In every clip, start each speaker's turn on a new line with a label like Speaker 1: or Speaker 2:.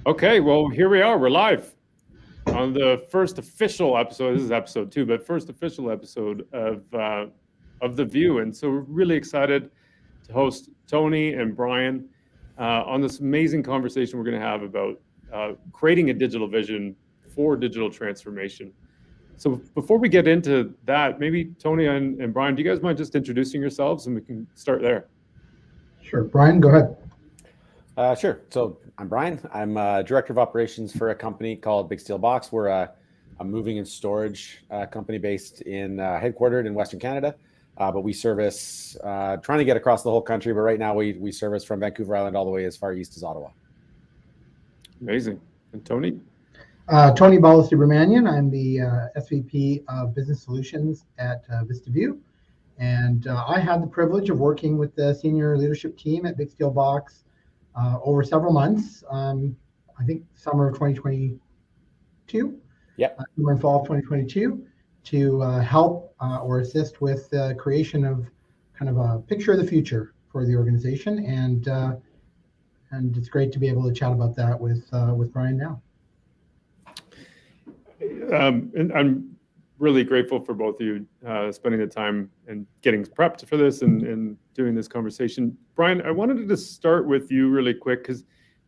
Speaker 1: Okay, well, here we are. We're live on the first official episode. This is episode 2, but first official episode of The View. And so we're really excited to host Tony and Brian on this amazing conversation we're going to have about creating a digital vision for digital transformation. So before we get into that, maybe Tony and Brian, do you guys mind just introducing yourselves and we can start there?
Speaker 2: Sure. Brian, go ahead.
Speaker 3: Sure. So I'm Brian. I'm Director of Operations for a company called Big Steel Box. We're a moving and storage company based headquartered in Western Canada, but we service, trying to get across the whole country, but right now we service from Vancouver Island all the way as far east as Ottawa.
Speaker 1: Amazing. And Tony?
Speaker 2: Tony Ballas-Subramanian. I'm the SVP of Business Solutions at Vista View. And I had the privilege of working with the senior leadership team at Big Steel Box over several months. I think summer of 2022.
Speaker 3: Yep.
Speaker 2: Summer and fall of 2022 to help or assist with the creation of kind of a picture of the future for the organization. And it's great to be able to chat about that with Brian now.
Speaker 1: And I'm really grateful for both of you spending the time and getting prepped for this and doing this conversation. Brian, I wanted to just start with you really quick because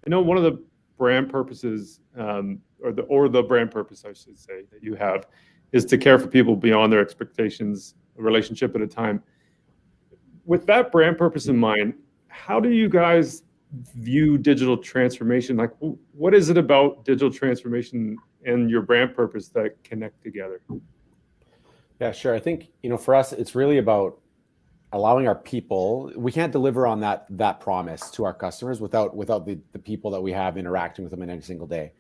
Speaker 1: I know one of the brand purposes, or the brand purpose, I should say, that you have is to care for people beyond their expectations, a relationship at a time. With that brand purpose in mind, how do you guys view digital transformation? Like, what is it about digital transformation and your brand purpose that connect together?
Speaker 3: Yeah, sure. I think, for us, it's really about allowing our people. We can't deliver on that promise to our customers without the people that we have interacting with them in every single day.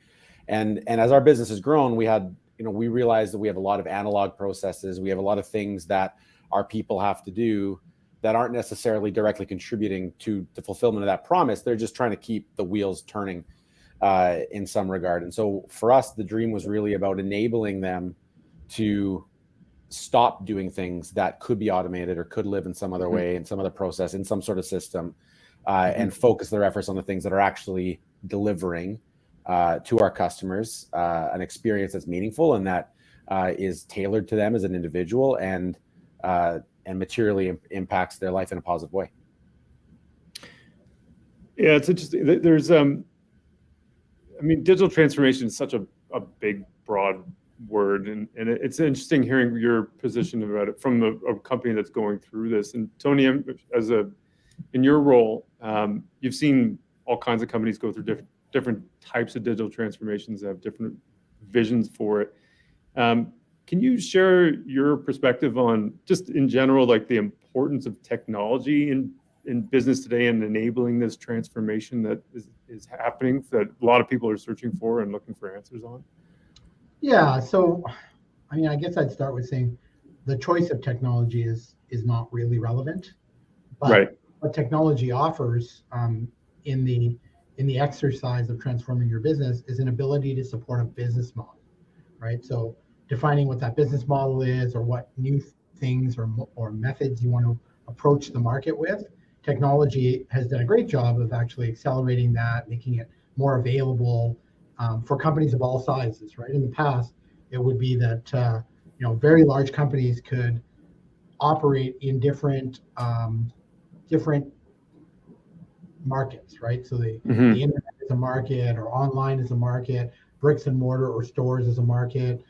Speaker 3: And as our business has grown, we realized that we have a lot of analog processes. We have a lot of things that our people have to do that aren't necessarily directly contributing to the fulfillment of that promise. They're just trying to keep the wheels turning in some regard. And so for us, the dream was really about enabling them to stop doing things that could be automated or could live in some other way, in some other process, in some sort of system, and focus their efforts on the things that are actually delivering to our customers an experience that's meaningful and that is tailored to them as an individual and materially impacts their life in a positive way.
Speaker 1: Yeah, it's interesting. There's, digital transformation is such a big, broad word, and it's interesting hearing your position about it from a company that's going through this. And Tony, in your role, you've seen all kinds of companies go through different types of digital transformations that have different visions for it. Can you share your perspective on just in general, like the importance of technology in business today and enabling this transformation that is happening that a lot of people are searching for and looking for answers on?
Speaker 2: Yeah, so I guess I'd start with saying the choice of technology is not really relevant, but
Speaker 1: right.
Speaker 2: What technology offers in the exercise of transforming your business is an ability to support a business model, right? So defining what that business model is or what new things or methods you want to approach the market with, technology has done a great job of actually accelerating that, making it more available for companies of all sizes, right? In the past, it would be that very large companies could operate in different markets, right? So the internet is a market, or online is a market, bricks and mortar or stores is a market.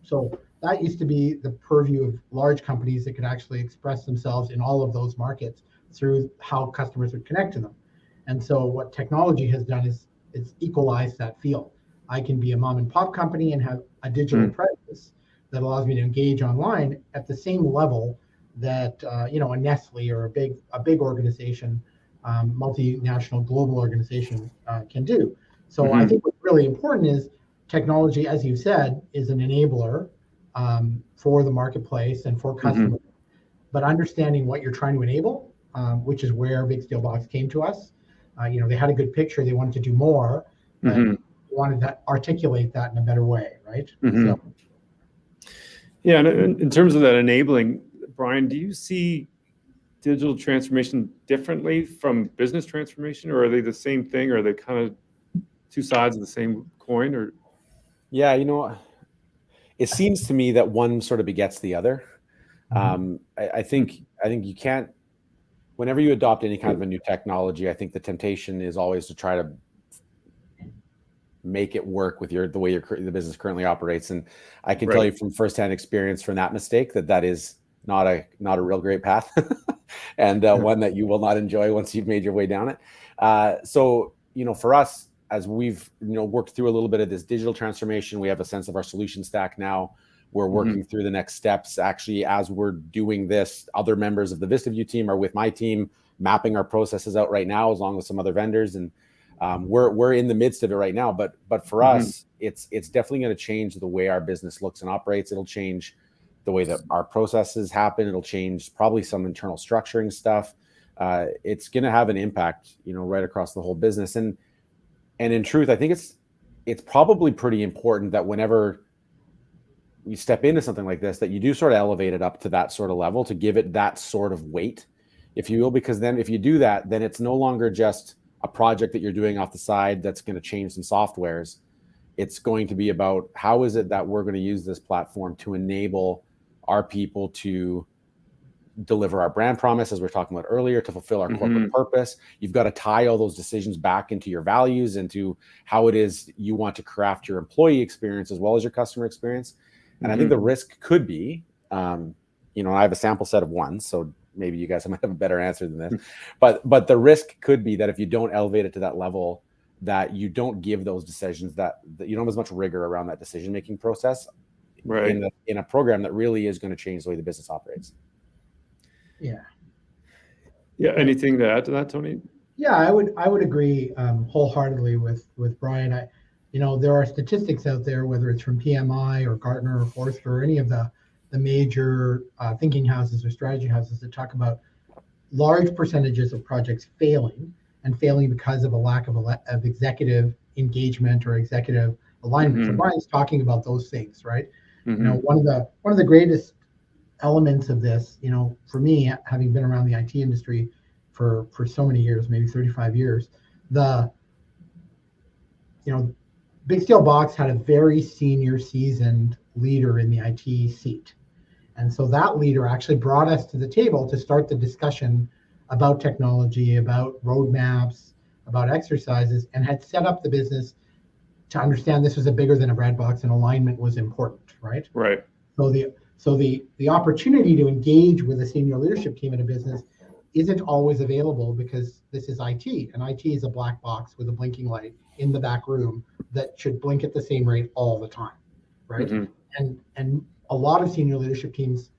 Speaker 2: So that used to be the purview of large companies that could actually express themselves in all of those markets through how customers would connect to them. And so what technology has done is it's equalized that field. I can be a mom and pop company and have a digital presence that allows me to engage online at the same level that a Nestle or a big organization, multinational global organization can do. So I think what's really important is technology, as you said, is an enabler for the marketplace and for customers. But understanding what you're trying to enable, which is where Big Steel Box came to us. They had a good picture, they wanted to do more, but wanted to articulate that in a better way, right? So.
Speaker 1: Yeah, and in terms of that enabling, Brian, do you see digital transformation differently from business transformation, or are they the same thing, or are they kind of two sides of the same coin, or?
Speaker 3: Yeah, it seems to me that one sort of begets the other. I think you can't. Whenever you adopt any kind of a new technology, I think the temptation is always to try to make it work with the way the business currently operates. And I can tell you from firsthand experience from that mistake that is not a real great path, and one that you will not enjoy once you've made your way down it. So for us, as we've worked through a little bit of this digital transformation, we have a sense of our solution stack now. We're working through the next steps. Actually, as we're doing this, other members of the VistaView team are with my team mapping our processes out right now, along with some other vendors, and we're in the midst of it right now. But for us, it's definitely going to change the way our business looks and operates. It'll change the way that our processes happen. It'll change probably some internal structuring stuff. It's going to have an impact, right across the whole business. And in truth, I think it's probably pretty important that whenever you step into something like this, that you do sort of elevate it up to that sort of level, to give it that sort of weight, if you will, because then if you do that, then it's no longer just a project that you're doing off the side that's going to change some softwares. It's going to be about how is it that we're going to use this platform to enable our people to deliver our brand promise, as we are talking about earlier, to fulfill our corporate purpose. You've got to tie all those decisions back into your values, into how it is you want to craft your employee experience as well as your customer experience. And I think the risk could be, I have a sample set of one, so maybe you guys might have a better answer than this, but the risk could be that if you don't elevate it to that level, that you don't give those decisions, that you don't have as much rigor around that decision-making process in a program that really is going to change the way the business operates.
Speaker 2: Yeah.
Speaker 1: Anything to add to that, Tony?
Speaker 2: Yeah, I would agree wholeheartedly with Brian. There are statistics out there, whether it's from PMI or Gartner or Forrester or any of the major thinking houses or strategy houses, that talk about large percentages of projects failing because of a lack of executive engagement or executive alignment. So Brian's talking about those things, right? One of the greatest elements of this, for me, having been around the IT industry for so many years, maybe 35 years, Big Steel Box had a very senior, seasoned leader in the IT seat. And so that leader actually brought us to the table to start the discussion about technology, about roadmaps, about exercises, and had set up the business to understand this was a bigger than a bread box and alignment was important, right?
Speaker 1: Right.
Speaker 2: So the opportunity to engage with a senior leadership team in a business isn't always available, because this is IT, and IT is a black box with a blinking light in the back room that should blink at the same rate all the time, right? And a lot of senior leadership teams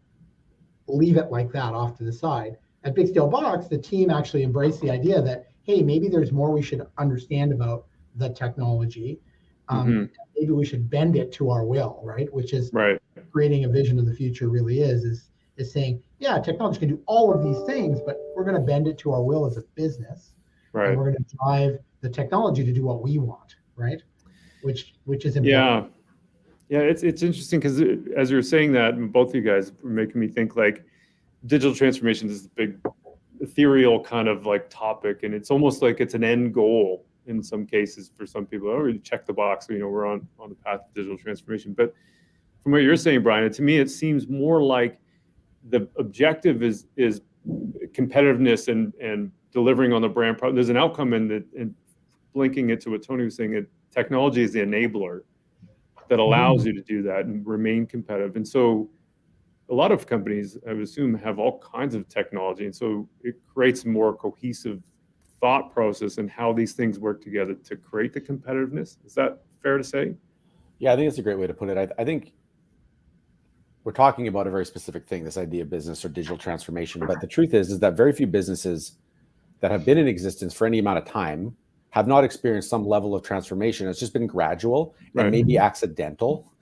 Speaker 2: leave it like that off to the side. At Big Steel Box, the team actually embraced the idea that, hey, maybe there's more we should understand about the technology. Maybe we should bend it to our will, right? Which is creating a vision of the future really is saying, yeah, technology can do all of these things, but we're going to bend it to our will as a business. And we're going to drive the technology to do what we want, right? Which is important.
Speaker 1: Yeah, it's interesting, because as you were saying that, and both of you guys were making me think, like, digital transformation is this big ethereal kind of like topic, and it's almost like it's an end goal in some cases for some people. Oh, we check the box, we're on the path of digital transformation. But from what you're saying, Brian, to me it seems more like the objective is competitiveness and delivering on the brand problem. There's an outcome in linking it to what Tony was saying. Technology is the enabler that allows you to do that and remain competitive. And so a lot of companies, I would assume, have all kinds of technology. And so it creates a more cohesive thought process and how these things work together to create the competitiveness. Is that fair to say?
Speaker 3: Yeah, I think it's a great way to put it. I think we're talking about a very specific thing, this idea of business or digital transformation. But the truth is that very few businesses that have been in existence for any amount of time have not experienced some level of transformation. It's just been gradual and maybe accidental.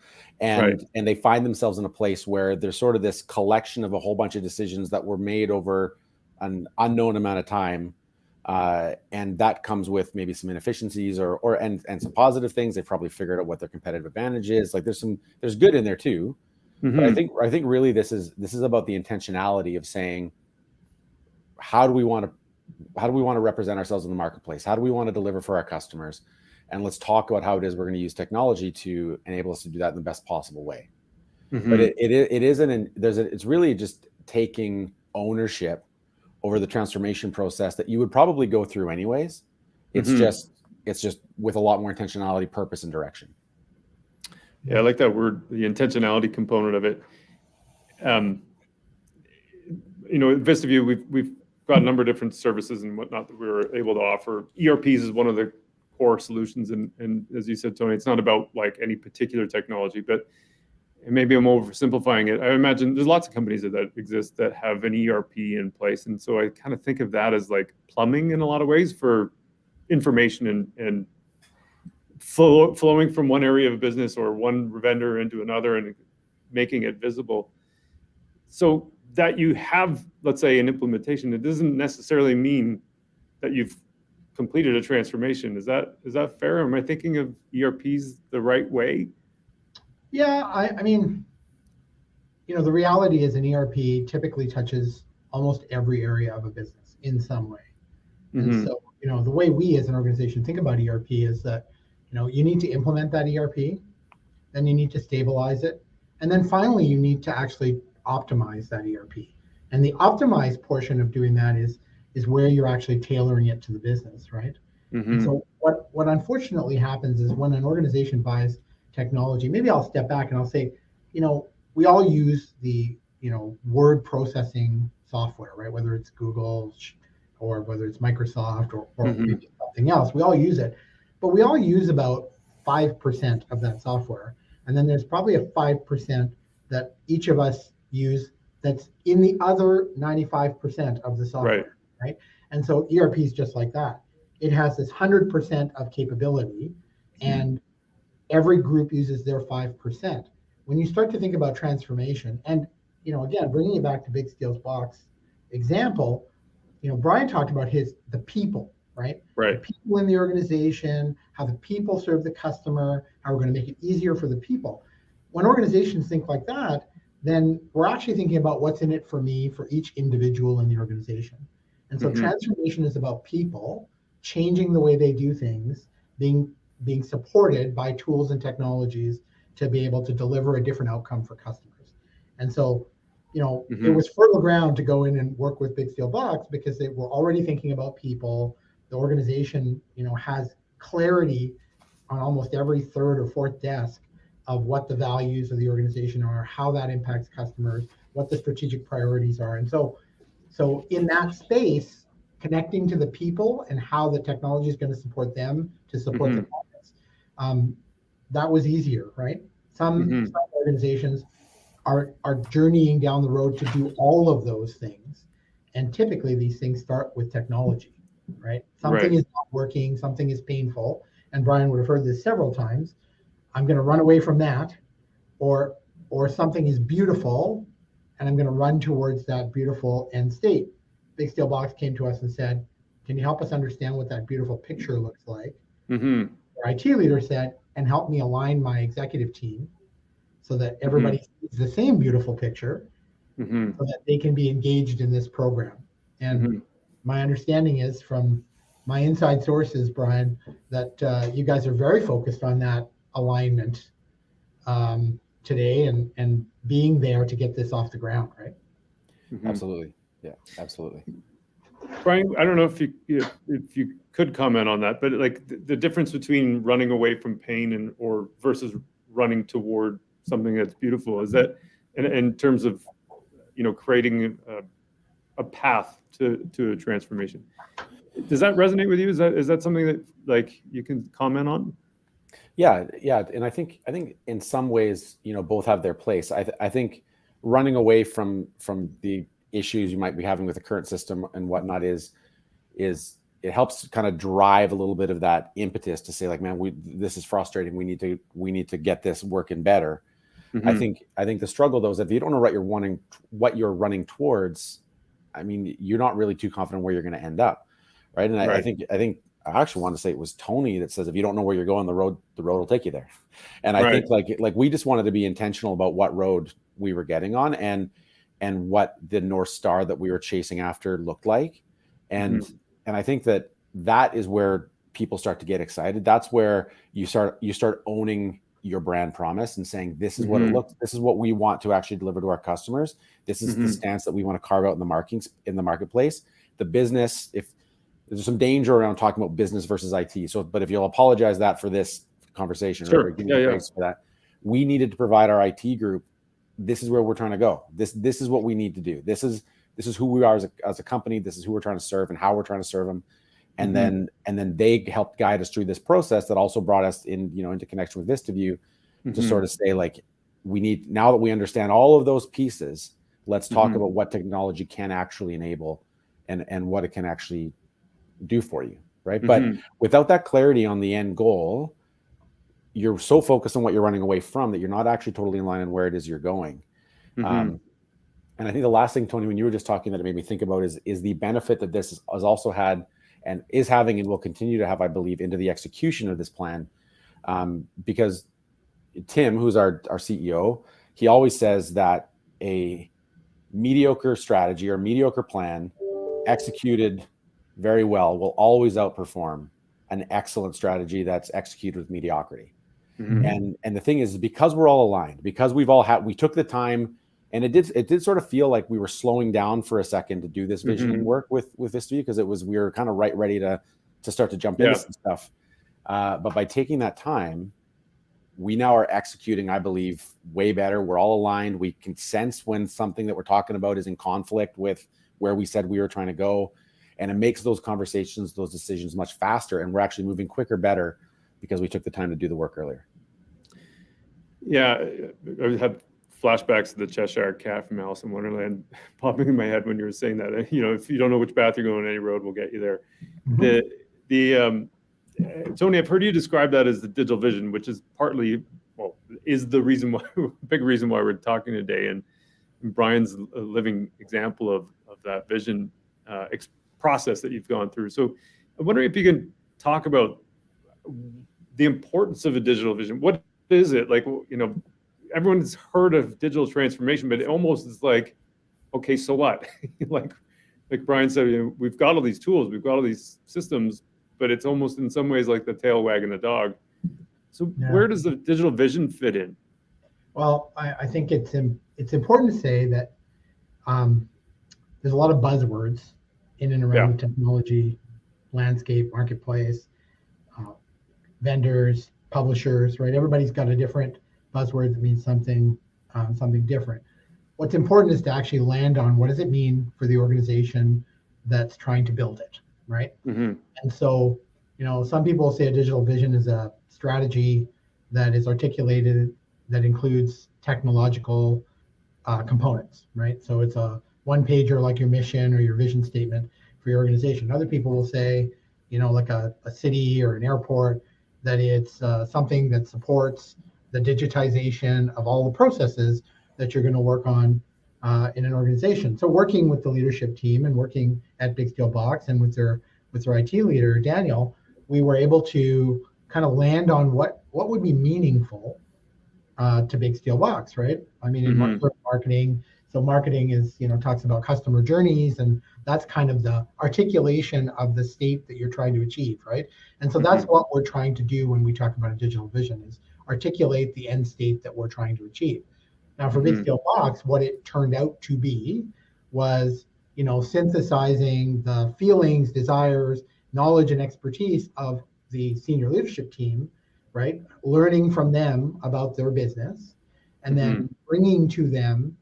Speaker 3: And they find themselves in a place where there's sort of this collection of a whole bunch of decisions that were made over an unknown amount of time. And that comes with maybe some inefficiencies and some positive things. They've probably figured out what their competitive advantage is. Like there's good in there too. But I think really this is about the intentionality of saying, how do we want to represent ourselves in the marketplace? How do we want to deliver for our customers? and let's talk about how it is we're going to use technology to enable us to do that in the best possible way.
Speaker 1: Mm-hmm.
Speaker 3: But it's really just taking ownership over the transformation process that you would probably go through anyways. It's just with a lot more intentionality, purpose, and direction.
Speaker 1: Yeah, I like that word, the intentionality component of it. You know, at VistaView, we've got a number of different services and whatnot that we were able to offer. ERPs is one of the core solutions, and as you said, Tony, it's not about like any particular technology, but and maybe I'm oversimplifying it. I imagine there's lots of companies that exist that have an ERP in place, and so I kind of think of that as like plumbing in a lot of ways for information and flowing from one area of a business or one vendor into another and making it visible. So that you have, let's say, an implementation, it doesn't necessarily mean that you've completed a transformation. Is that fair? Am I thinking of ERPs the right way?
Speaker 2: Yeah, I mean, you know, the reality is an ERP typically touches almost every area of a business in some way. And so, you know, the way we as an organization think about ERP is that, you know, you need to implement that ERP, then you need to stabilize it, and then finally you need to actually optimize that ERP. And the optimized portion of doing that is where you're actually tailoring it to the business, right? And so what unfortunately happens is when an organization buys technology, maybe I'll step back and I'll say, you know, we all use the, you know, word processing software, right? Whether it's Google or whether it's Microsoft or maybe something else, we all use it. But we all use about 5% of that software. And then there's probably a 5% that each of us use that's in the other 95% of the software, right? And so ERP is just like that. It has this 100% of capability, and every group uses their 5%. When you start to think about transformation, and, you know, again, bringing it back to Big Steel's box example, you know, Brian talked about the people, right?
Speaker 1: Right.
Speaker 2: The people in the organization, how the people serve the customer, how we're going to make it easier for the people. When organizations think like that, then we're actually thinking about what's in it for me, for each individual in the organization. And so transformation is about people changing the way they do things, being supported by tools and technologies to be able to deliver a different outcome for customers. And so, you know, it was fertile ground to go in and work with Big Steel Box because they were already thinking about people. The organization, you know, has clarity on almost every third or fourth desk of what the values of the organization are, how that impacts customers, what the strategic priorities are. And so in that space, connecting to the people and how the technology is going to support them to support the clients, that was easier, right? Some organizations are journeying down the road to do all of those things. And typically these things start with technology, right? Something is not working, something is painful. And Brian would have heard this several times. I'm going to run away from that, or something is beautiful and I'm going to run towards that beautiful end state. Big Steel Box came to us and said, can you help us understand what that beautiful picture looks like? Our IT leader said, and help me align my executive team so that everybody sees the same beautiful picture so that they can be engaged in this program. And my understanding is from my inside sources, Brian, that you guys are very focused on that alignment today and being there to get this off the ground, right?
Speaker 3: Absolutely. Yeah, absolutely.
Speaker 1: Brian, I don't know if you could comment on that, but like the difference between running away from pain or versus running toward something that's beautiful, is that in terms of, you know, creating a path to a transformation. Does that resonate with you? Is that something that like you can comment on?
Speaker 3: Yeah, and I think in some ways, you know, both have their place. I think running away from the issues you might be having with the current system and whatnot is it helps kind of drive a little bit of that impetus to say like, man, this is frustrating. We need to get this working better. I think the struggle though is if you don't know what you're running towards, I mean, you're not really too confident where you're going to end up, right? And I think I actually want to say it was Tony that says if you don't know where you're going, the road will take you there. And I think like we just wanted to be intentional about what road we were getting on and what the North Star that we were chasing after looked like. And I think that is where people start to get excited. That's where you start owning your brand promise and saying, this is what it looks, this is what we want to actually deliver to our customers. This is the stance that we want to carve out in the marketplace. The business, if there's some danger around talking about business versus IT. So, but if you'll apologize that for this conversation,
Speaker 1: sure.
Speaker 3: or give me grace for that, we needed to provide our IT group. This is where we're trying to go. This is what we need to do. This is who we are as a company. This is who we're trying to serve and how we're trying to serve them. And then they helped guide us through this process that also brought us in, into connection with VistaView to sort of say, like, we need, now that we understand all of those pieces, let's talk about what technology can actually enable and what it can actually do for you, right? But without that clarity on the end goal, you're so focused on what you're running away from that you're not actually totally in line on where it is you're going. And I think the last thing, Tony, when you were just talking, that it made me think about is the benefit that this has also had and is having and will continue to have, I believe, into the execution of this plan. Because Tim, who's our CEO, he always says that a mediocre strategy or mediocre plan executed very well will always outperform an excellent strategy that's executed with mediocrity. And the thing is, because we're all aligned, because we took the time, and it did sort of feel like we were slowing down for a second to do this visioning work with VistaView, because we were kind of ready to start to jump into some stuff. But by taking that time, we now are executing, I believe, way better. We're all aligned. We can sense when something that we're talking about is in conflict with where we said we were trying to go. And it makes those conversations, those decisions much faster. And we're actually moving quicker, better, because we took the time to do the work earlier.
Speaker 1: Yeah, I had flashbacks to the Cheshire Cat from Alice in Wonderland popping in my head when you were saying that. If you don't know which path you're going, any road will get you there. Tony, I've heard you describe that as the digital vision, which is partly, is the reason why, big reason why we're talking today. And Brian's a living example of that vision process that you've gone through. So I'm wondering if you can talk about the importance of a digital vision. What is it? Like, everyone's heard of digital transformation, but it almost is like, okay, so what? like Brian said, we've got all these tools, we've got all these systems, but it's almost in some ways like the tail wagging the dog. So where does the digital vision fit in?
Speaker 2: Well, I think it's important to say that there's a lot of buzzwords in and around the technology landscape, marketplace, vendors, publishers, right? Everybody's got a different buzzword that means something different. What's important is to actually land on what does it mean for the organization that's trying to build it, right? And so, some people say a digital vision is a strategy that is articulated that includes technological components, right? So it's a one pager like your mission or your vision statement for your organization. Other people will say, like a city or an airport, that it's something that supports the digitization of all the processes that you're going to work on in an organization. So working with the leadership team and working at Big Steel Box and with their IT leader, Daniel, we were able to kind of land on what would be meaningful to Big Steel Box, right? I mean, in marketing, so marketing is, talks about customer journeys, and that's kind of the articulation of the state that you're trying to achieve, right? And so that's what we're trying to do when we talk about a digital vision, is articulate the end state that we're trying to achieve. Now, for Big Steel Box, what it turned out to be was, synthesizing the feelings, desires, knowledge, and expertise of the senior leadership team, right? Learning from them about their business, and then bringing to them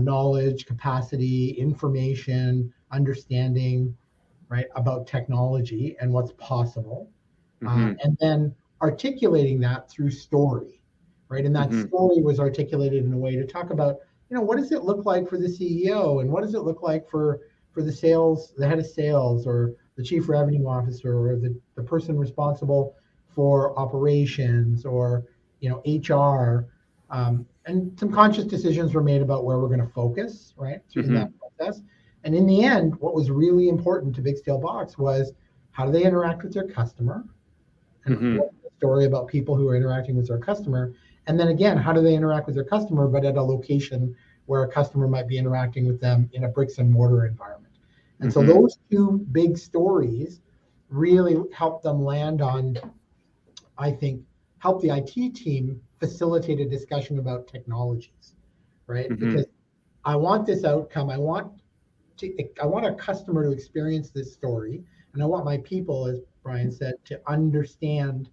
Speaker 2: knowledge, capacity, information, understanding, right, about technology and what's possible, and then articulating that through story, right? And that story was articulated in a way to talk about, what does it look like for the CEO, and what does it look like for the head of sales, or the chief revenue officer, or the person responsible for operations, or HR, and some conscious decisions were made about where we're going to focus, right, through that process. And in the end, what was really important to Big Steel Box was, how do they interact with their customer, and what's the story about people who are interacting with their customer, and then again, how do they interact with their customer, but at a location where a customer might be interacting with them in a bricks and mortar environment. And so those two big stories really helped them land on, I think, help the IT team facilitate a discussion about technologies, right? Because I want this outcome. I want a customer to experience this story, and I want my people, as Brian said, to understand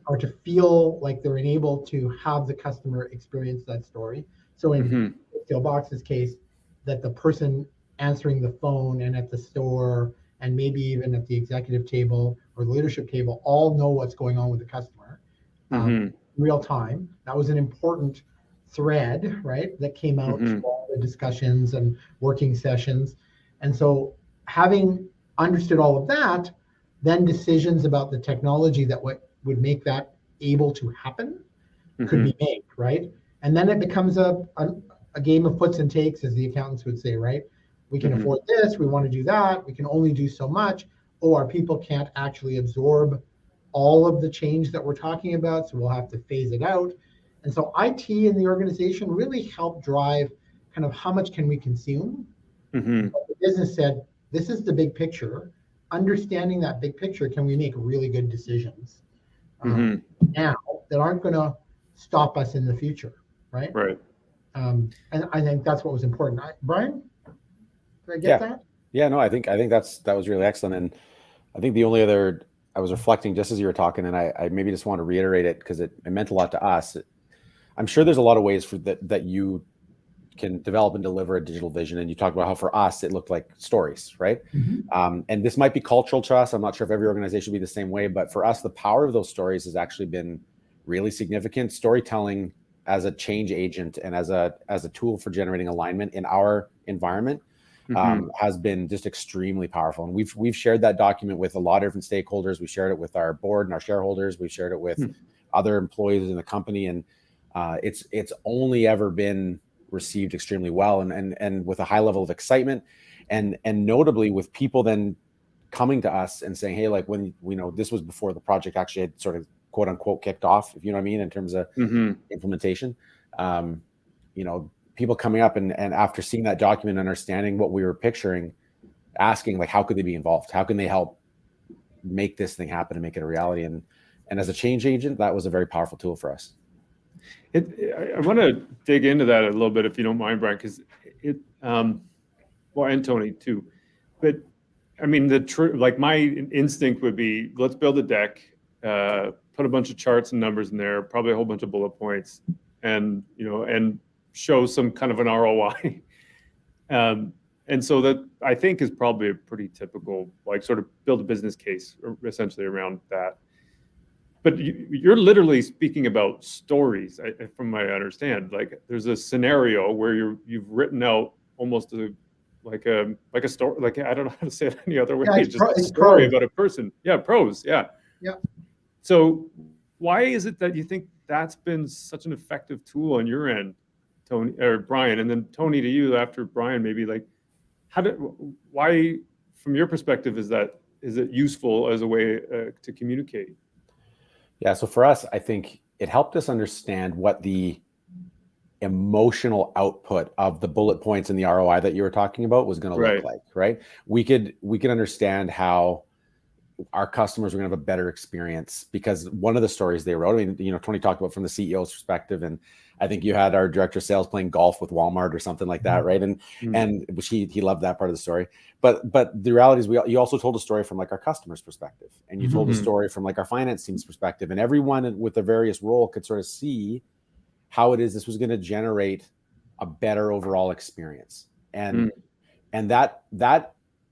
Speaker 2: or to feel like they're enabled to have the customer experience that story. So in Steelbox's case, that the person answering the phone and at the store and maybe even at the executive table or the leadership table all know what's going on with the customer real time. That was an important thread, right, that came out through all the discussions and working sessions. And so having understood all of that, then decisions about the technology that would make that able to happen could be made, right? And then it becomes a game of puts and takes, as the accountants would say, right? We can afford this, we want to do that, we can only do so much. Oh, our people can't actually absorb all of the change that we're talking about, so we'll have to phase it out. And so IT in the organization really helped drive kind of how much can we consume. The business said, this is the big picture. Understanding that big picture, can we make really good decisions now that aren't going to stop us in the future, right?
Speaker 1: Right.
Speaker 2: And I think that's what was important. Brian, did I get that?
Speaker 3: Yeah, no, I think that was really excellent. And I think the only other, I was reflecting just as you were talking, and I maybe just want to reiterate it because it meant a lot to us. I'm sure there's a lot of ways for that you can develop and deliver a digital vision. And you talked about how for us, it looked like stories, right? And this might be cultural to us. I'm not sure if every organization will be the same way, but for us, the power of those stories has actually been really significant. Storytelling as a change agent and as a tool for generating alignment in our environment has been just extremely powerful. And we've shared that document with a lot of different stakeholders. We shared it with our board and our shareholders. We shared it with other employees in the company. And it's only ever been received extremely well and with a high level of excitement, and notably with people then coming to us and saying, hey, like when we know this was before the project actually had sort of quote unquote kicked off, if you know what I mean, in terms of implementation, people coming up and after seeing that document, understanding what we were picturing, asking like, how could they be involved? How can they help make this thing happen and make it a reality? And as a change agent, that was a very powerful tool for us.
Speaker 1: I want to dig into that a little bit, if you don't mind, Brian, because well, and Tony too. But I mean, like my instinct would be, let's build a deck, put a bunch of charts and numbers in there, probably a whole bunch of bullet points, and and show some kind of an ROI. And so that I think is probably a pretty typical, like sort of build a business case essentially around that. But you're literally speaking about stories, from what I understand. Like there's a scenario where you've written out almost like a story. Like I don't know how to say it any other way.
Speaker 2: Yeah,
Speaker 1: it's just a story about a person. Yeah, prose. Yeah.
Speaker 2: Yeah.
Speaker 1: So why is it that you think that's been such an effective tool on your end, Tony or Brian? And then Tony, to you after Brian, maybe like why, from your perspective, is it useful as a way to communicate?
Speaker 3: Yeah, so for us, I think it helped us understand what the emotional output of the bullet points and the ROI that you were talking about was going to look like, right? We could understand how our customers were going to have a better experience because one of the stories they wrote, I mean, Tony talked about from the CEO's perspective, and I think you had our director of sales playing golf with Walmart or something like that, right? And which he loved that part of the story. But the reality is you also told a story from like our customer's perspective, and you told a story from like our finance team's perspective, and everyone with the various role could sort of see how it is this was going to generate a better overall experience. And that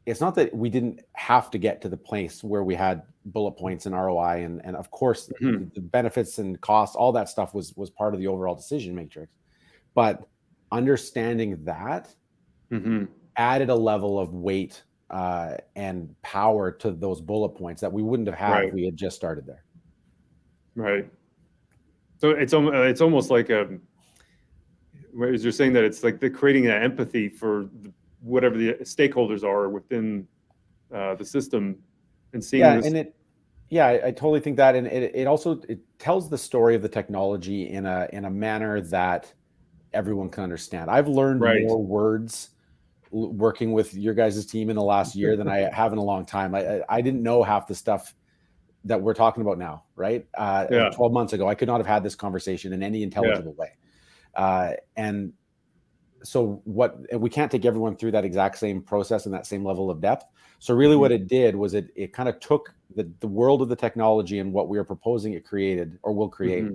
Speaker 3: it's not that we didn't have to get to the place where we had bullet points and ROI and of course the benefits and costs, all that stuff was part of the overall decision matrix. But understanding that added a level of weight and power to those bullet points that we wouldn't have had if we had just started there.
Speaker 1: Right. So it's almost like as you're saying that it's like creating that empathy for whatever the stakeholders are within the system and seeing this.
Speaker 3: I totally think that. And it also tells the story of the technology in a manner that everyone can understand. I've learned more words working with your guys' team in the last year than I have in a long time. I didn't know half the stuff that we're talking about now, right? 12 months ago, I could not have had this conversation in any intelligible way. And so we can't take everyone through that exact same process and that same level of depth. So really what it did was it kind of took the world of the technology and what we were proposing it created or will create,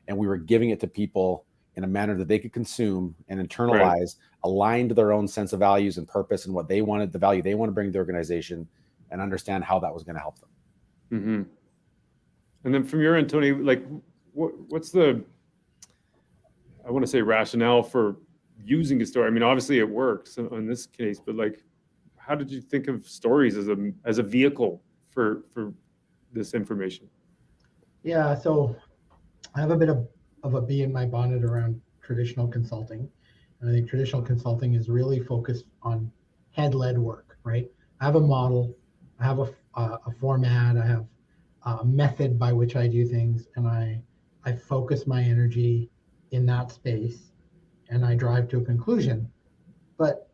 Speaker 3: and we were giving it to people in a manner that they could consume and internalize, aligned to their own sense of values and purpose and what they wanted, the value they want to bring to the organization, and understand how that was going to help them.
Speaker 1: And then from your end, Tony, like what's the, I want to say, rationale for using a story? I mean, obviously it works in this case, but like, how did you think of stories as a vehicle for this information?
Speaker 2: Yeah, so I have a bit of a bee in my bonnet around traditional consulting. And I think traditional consulting is really focused on head-led work, right? I have a model, I have a format, I have a method by which I do things, and I focus my energy in that space, and I drive to a conclusion. But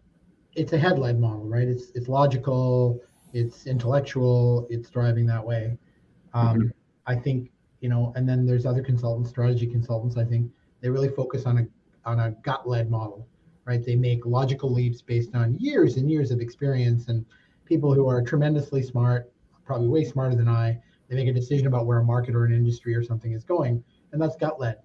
Speaker 2: it's a head-led model, right? It's logical, it's intellectual, it's driving that way. I think, and then there's other consultants, strategy consultants. I think they really focus on a gut-led model, right? They make logical leaps based on years and years of experience, and people who are tremendously smart, probably way smarter than I, they make a decision about where a market or an industry or something is going, and that's gut-led.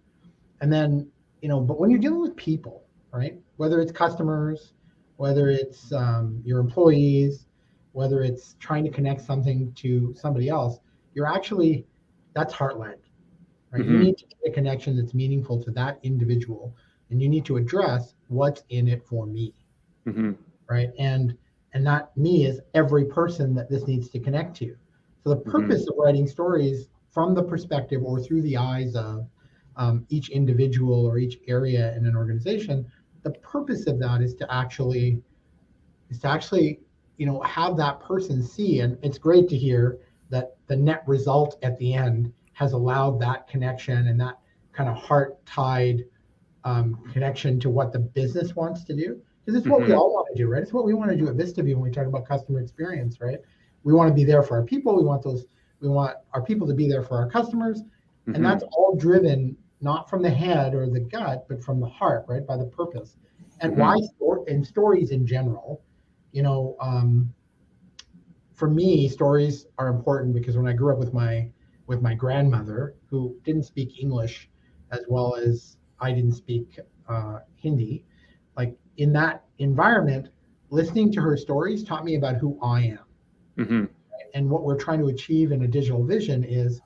Speaker 2: And then, but when you're dealing with people, right? Whether it's customers, whether it's your employees, whether it's trying to connect something to somebody else, that's heart-led, right? You need to get a connection that's meaningful to that individual, and you need to address what's in it for me, right? And that me is every person that this needs to connect to. So the purpose of writing stories from the perspective or through the eyes of each individual or each area in an organization, the purpose of that is to actually have that person see. And it's great to hear that the net result at the end has allowed that connection and that kind of heart-tied connection to what the business wants to do. Because it's what we all want to do, right? It's what we want to do at VistaView when we talk about customer experience, right? We want to be there for our people. We want our people to be there for our customers. And that's all driven not from the head or the gut, but from the heart, right? By the purpose. And why and stories in general, for me, stories are important because when I grew up with my grandmother, who didn't speak English as well as I didn't speak Hindi, like in that environment, listening to her stories taught me about who I am. And what we're trying to achieve in a digital vision is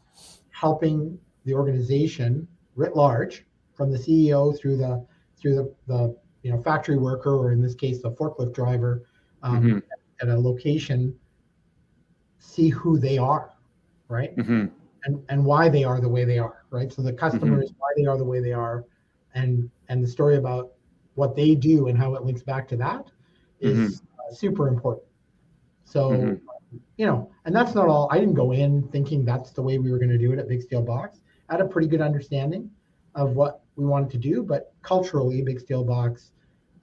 Speaker 2: helping the organization writ large, from the CEO through the factory worker, or in this case the forklift driver, at a location, see who they are, right? And why they are the way they are, right? So the customers, why they are the way they are, and the story about what they do and how it links back to that is super important. So, and that's not all. I didn't go in thinking that's the way we were going to do it at Big Steel Box. I had a pretty good understanding of what we wanted to do, but culturally, Big Steel Box,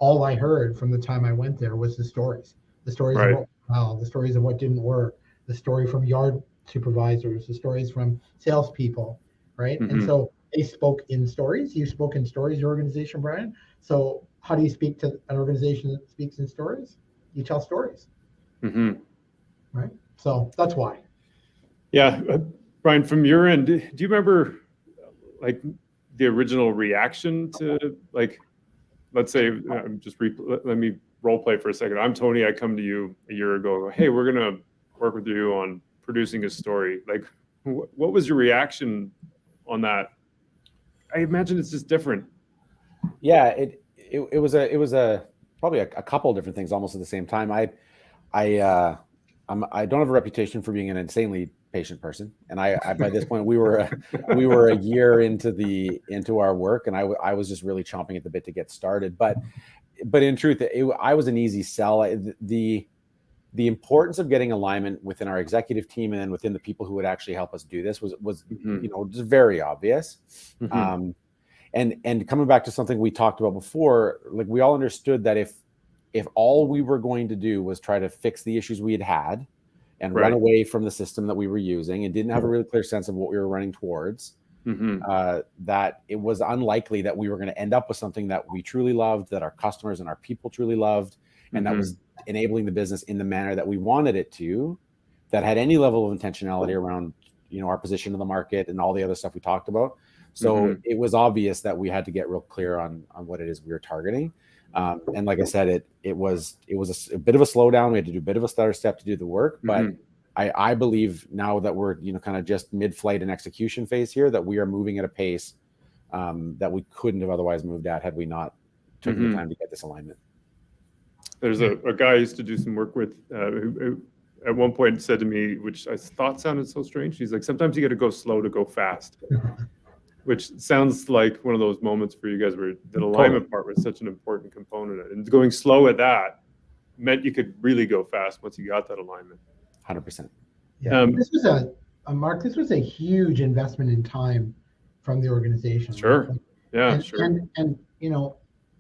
Speaker 2: all I heard from the time I went there was the stories of what went well, the stories of what didn't work, the story from yard supervisors, the stories from salespeople, right? And so they spoke in stories. You spoke in stories, your organization, Brian. So how do you speak to an organization that speaks in stories? You tell stories, right? So that's why.
Speaker 1: Yeah, Brian, from your end, do you remember like the original reaction to, like, let's say, let me role play for a second. I'm Tony. I come to you a year ago. Hey, we're gonna work with you on producing a story. Like, what was your reaction on that? I imagine it's just different.
Speaker 3: Yeah, it was probably a couple of different things almost at the same time. I don't have a reputation for being an insanely patient person, and I by this point we were a year into our work, and I was just really chomping at the bit to get started. But in truth, I was an easy sell. The importance of getting alignment within our executive team and within the people who would actually help us do this was just very obvious. And coming back to something we talked about before, like we all understood that if if all we were going to do was try to fix the issues we had and
Speaker 1: Right.
Speaker 3: run away from the system that we were using and didn't have a really clear sense of what we were running towards, that it was unlikely that we were going to end up with something that we truly loved, that our customers and our people truly loved, and that was enabling the business in the manner that we wanted it to, that had any level of intentionality around, you know, our position in the market and all the other stuff we talked about. So it was obvious that we had to get real clear on what it is we were targeting. And like I said, it was a bit of a slowdown. We had to do a bit of a stutter step to do the work, but I believe now that we're, you know, kind of just mid-flight and execution phase here, that we are moving at a pace that we couldn't have otherwise moved at had we not taken the time to get this alignment.
Speaker 1: There's a guy I used to do some work with who at one point said to me, which I thought sounded so strange. He's like, sometimes you got to go slow to go fast, which sounds like one of those moments for you guys where the alignment part was such an important component. And going slow at that meant you could really go fast once you got that alignment.
Speaker 3: 100%.
Speaker 2: Yeah, this was Mark, this was a huge investment in time from the organization.
Speaker 1: Sure.
Speaker 2: Right?
Speaker 1: Yeah,
Speaker 2: and you know,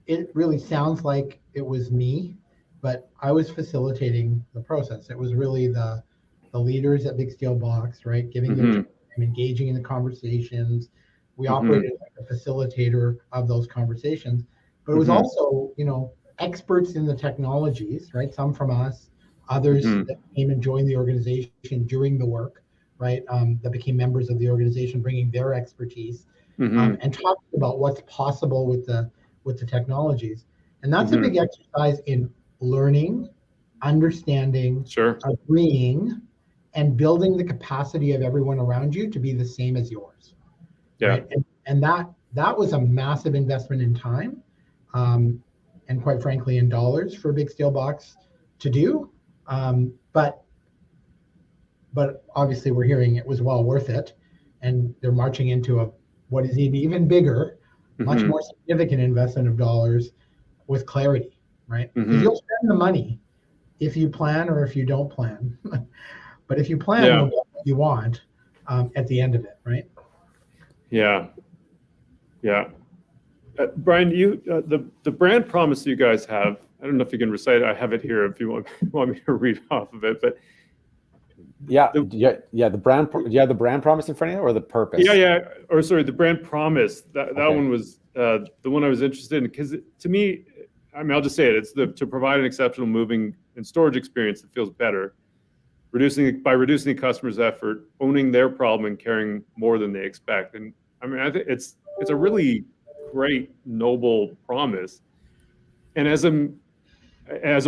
Speaker 2: it really sounds like it was me, but I was facilitating the process. It was really the leaders at Big Steel Box, right? Giving their time, engaging in the conversations. We operated like a facilitator of those conversations, but it was also, you know, experts in the technologies, right? Some from us, others that came and joined the organization during the work, right? That became members of the organization, bringing their expertise and talking about what's possible with the technologies. And that's a big exercise in learning, understanding, agreeing, and building the capacity of everyone around you to be the same as yours.
Speaker 1: Yeah.
Speaker 2: Right? And that was a massive investment in time, and quite frankly, in dollars for Big Steel Box to do. But obviously we're hearing it was well worth it, and they're marching into what is an even bigger, much more significant investment of dollars with clarity, right? Because you'll spend the money if you plan or if you don't plan. But if you plan, you'll get what you want at the end of it, right?
Speaker 1: Yeah. Brian, you the brand promise you guys have, I don't know if you can recite it. I have it here if you want me to read off of it, but
Speaker 3: the brand promise in front of you, or the purpose?
Speaker 1: Or sorry, the brand promise. That one was the one I was interested in, because to me, I mean, I'll just say it. It's to provide an exceptional moving and storage experience that feels better, by reducing the customer's effort, owning their problem, and caring more than they expect. And I mean, I think it's a really great, noble promise. And as a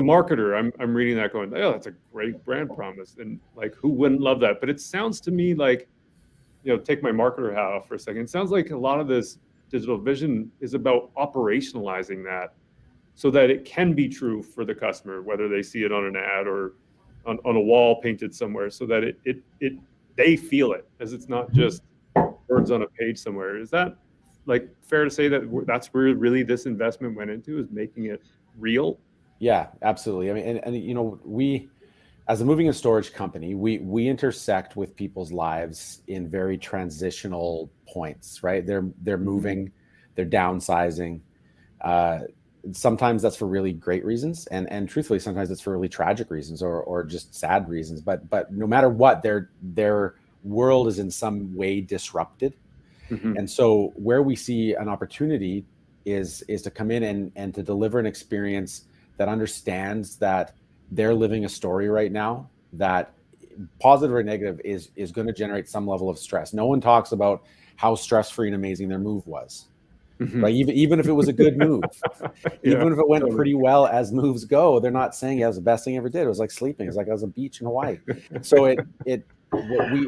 Speaker 1: marketer, I'm reading that going, oh, that's a great brand promise. And like, who wouldn't love that? But it sounds to me like, you know, take my marketer hat off for a second. It sounds like a lot of this digital vision is about operationalizing that so that it can be true for the customer, whether they see it on an ad or on a wall painted somewhere, so that they feel it, as it's not just words on a page somewhere. Is that like fair to say that that's where really this investment went into, is making it real?
Speaker 3: Yeah, absolutely. I mean, and you know, we, as a moving and storage company, we intersect with people's lives in very transitional points, right? They're moving, they're downsizing. Sometimes that's for really great reasons, and truthfully, sometimes it's for really tragic reasons or just sad reasons. But no matter what, their world is in some way disrupted. And so where we see an opportunity is to come in and to deliver an experience that understands that they're living a story right now that, positive or negative, is going to generate some level of stress. No one talks about how stress-free and amazing their move was. Right? Even if it was a good move, even if it went pretty well as moves go, they're not saying it was the best thing I ever did. It was like sleeping. It was like I was on a beach in Hawaii. So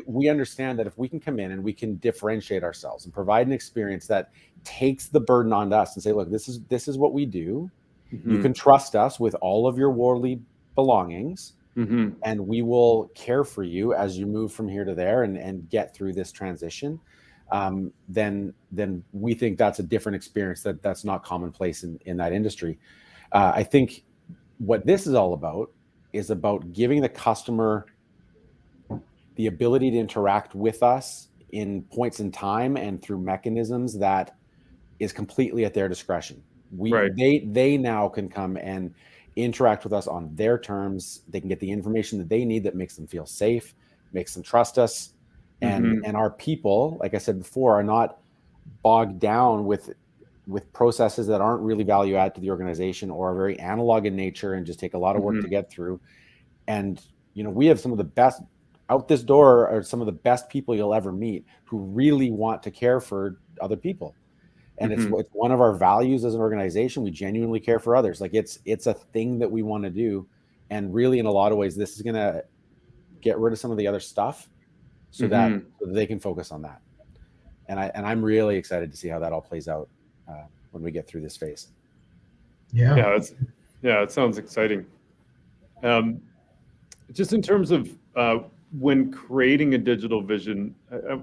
Speaker 3: we understand that if we can come in and we can differentiate ourselves and provide an experience that takes the burden on us and say, look, this is what we do. You can trust us with all of your worldly belongings, and we will care for you as you move from here to there and get through this transition. Then we think that's a different experience that's not commonplace in that industry. I think what this is all about is about giving the customer the ability to interact with us in points in time and through mechanisms that is completely at their discretion. They now can come and interact with us on their terms. They can get the information that they need that makes them feel safe, makes them trust us. And our people, like I said before, are not bogged down with processes that aren't really value add to the organization or are very analog in nature and just take a lot of work to get through. And, we have some of the best out this door are some of the best people you'll ever meet who really want to care for other people. And it's one of our values as an organization. We genuinely care for others. Like it's a thing that we want to do. And really, in a lot of ways, this is going to get rid of some of the other stuff so that they can focus on that. And I'm really excited to see how that all plays out when we get through this phase.
Speaker 1: Yeah, it sounds exciting. Just in terms of when creating a digital vision,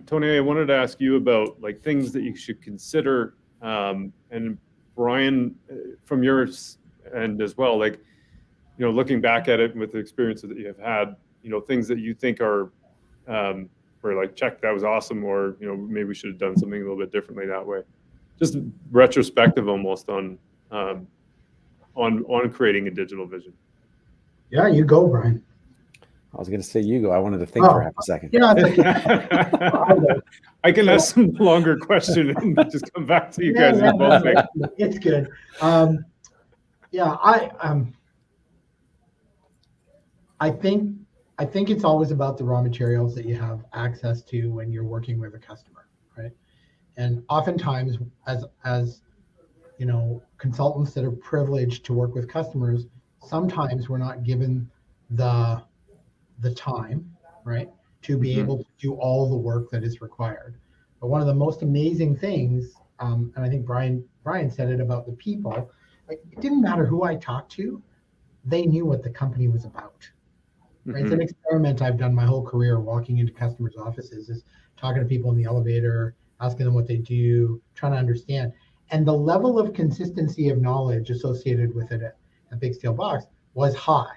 Speaker 1: Tony, I wanted to ask you about like things that you should consider, and Brian, from yours end as well, like, looking back at it with the experiences that you have had, things that you think are, were like, check, that was awesome, or, maybe we should have done something a little bit differently that way. Just retrospective almost on creating a digital vision.
Speaker 2: Yeah, you go, Brian.
Speaker 3: I was going to say you go. I wanted to think for half a second.
Speaker 2: Yeah, it's okay.
Speaker 1: I can ask some longer question and just come back to you guys.
Speaker 2: It's good. I think it's always about the raw materials that you have access to when you're working with a customer, right? And oftentimes, as consultants that are privileged to work with customers, sometimes we're not given the time, right, to be able to do all the work that is required. But one of the most amazing things, and I think Brian said it about the people, like it didn't matter who I talked to, they knew what the company was about. Right? It's an experiment I've done my whole career, walking into customers' offices, is talking to people in the elevator, asking them what they do, trying to understand. And the level of consistency of knowledge associated with it at Big Steel Box was high,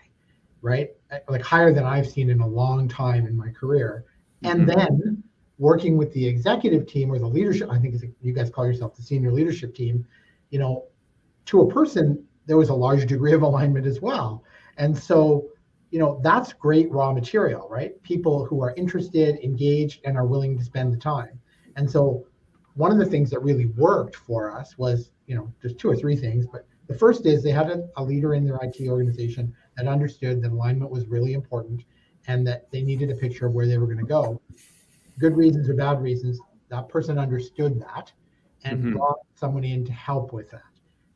Speaker 2: right? Like higher than I've seen in a long time in my career. And then working with the executive team or the leadership, I think you guys call yourself the senior leadership team, to a person, there was a large degree of alignment as well. And so, that's great raw material, right? People who are interested, engaged, and are willing to spend the time. And so one of the things that really worked for us was, there's two or three things, but the first is they had a leader in their IT organization that understood that alignment was really important and that they needed a picture of where they were going to go. Good reasons or bad reasons, that person understood that and brought someone in to help with that,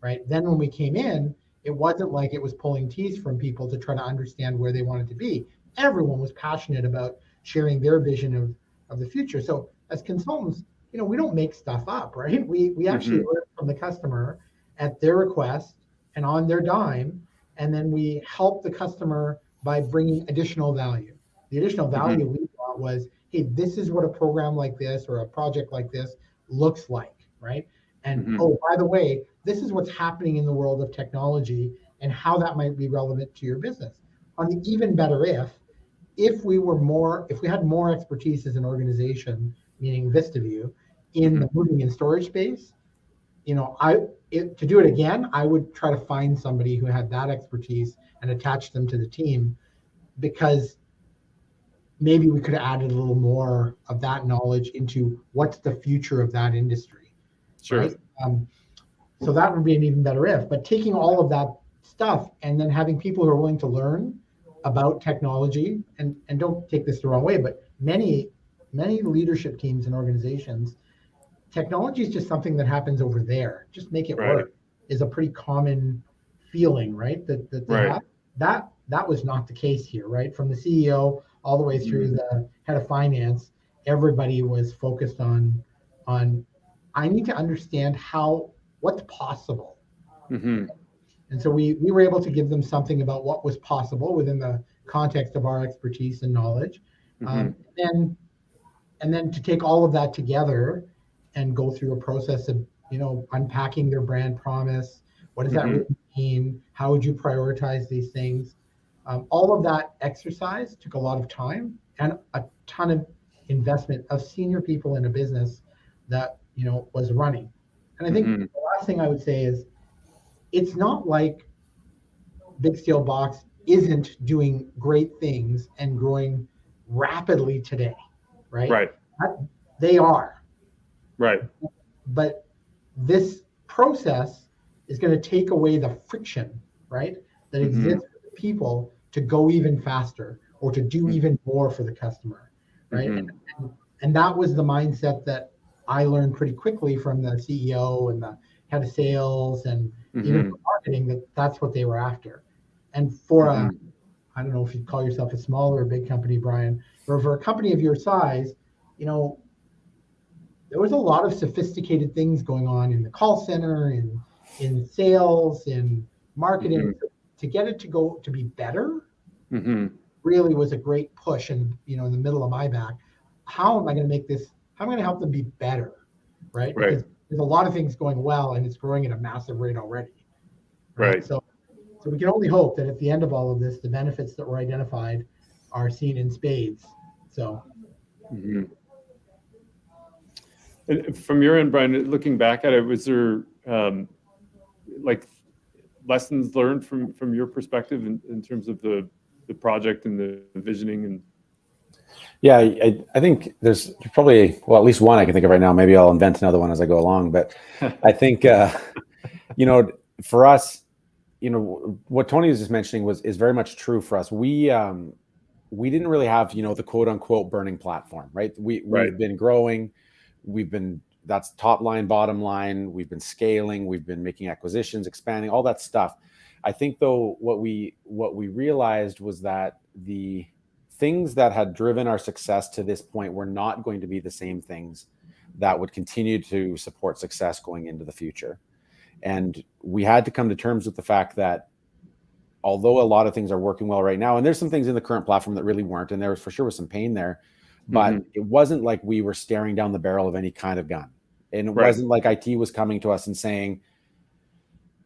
Speaker 2: right? Then when we came in, it wasn't like it was pulling teeth from people to try to understand where they wanted to be. Everyone was passionate about sharing their vision of the future. So as consultants, we don't make stuff up, right? We actually learn from the customer at their request and on their dime, and then we help the customer by bringing additional value. The additional value we brought was, hey, this is what a program like this or a project like this looks like, right? And oh, by the way, this is what's happening in the world of technology and how that might be relevant to your business. On the even better if we had more expertise as an organization, meaning VistaView, in the moving and storage space, to do it again, I would try to find somebody who had that expertise and attach them to the team, because maybe we could have added a little more of that knowledge into what's the future of that industry.
Speaker 1: Sure.
Speaker 2: Right? So that would be an even better if. But taking all of that stuff and then having people who are willing to learn about technology, and don't take this the wrong way, but many leadership teams and organizations, technology is just something that happens over there. Just make it work is a pretty common feeling, right? That they have. That was not the case here, right? From the CEO all the way through the head of finance, everybody was focused on I need to understand what's possible. And so we were able to give them something about what was possible within the context of our expertise and knowledge. And then to take all of that together and go through a process of, unpacking their brand promise. What does that really mean? How would you prioritize these things? All of that exercise took a lot of time and a ton of investment of senior people in a business that, was running. And I think the last thing I would say is, it's not like Big Steel Box isn't doing great things and growing rapidly today, right?
Speaker 1: Right.
Speaker 2: They are.
Speaker 1: Right.
Speaker 2: But this process is going to take away the friction, right, that exists for the people to go even faster or to do even more for the customer, right? And that was the mindset that I learned pretty quickly from the CEO and the head of sales and even from marketing, that that's what they were after. And for a, I don't know if you call yourself a small or a big company, Brian, but for a company of your size, you know, there was a lot of sophisticated things going on in the call center, in sales, in marketing. To get it to go to be better really was a great push. And you know, in the middle of my back, how am I going to make this? How am I going to help them be better, right?
Speaker 1: Right.
Speaker 2: Because there's a lot of things going well, and it's growing at a massive rate already, right?
Speaker 1: Right.
Speaker 2: So we can only hope that at the end of all of this, the benefits that were identified are seen in spades. So.
Speaker 1: And from your end, Brian, looking back at it, was there like lessons learned from your perspective in terms of the project and the visioning? And
Speaker 3: yeah, I think there's probably, well, at least one I can think of right now. Maybe I'll invent another one as I go along. But I think, you know, for us, you know, what Tony was just mentioning is very much true for us. We didn't really have, you know, the quote unquote burning platform, right? We've been growing. That's top line, bottom line. We've been scaling. We've been making acquisitions, expanding, all that stuff. I think though, what we realized was that the things that had driven our success to this point were not going to be the same things that would continue to support success going into the future. And we had to come to terms with the fact that although a lot of things are working well right now, and there's some things in the current platform that really weren't, and there was for sure was some pain there, but it wasn't like we were staring down the barrel of any kind of gun. And it wasn't like IT was coming to us and saying,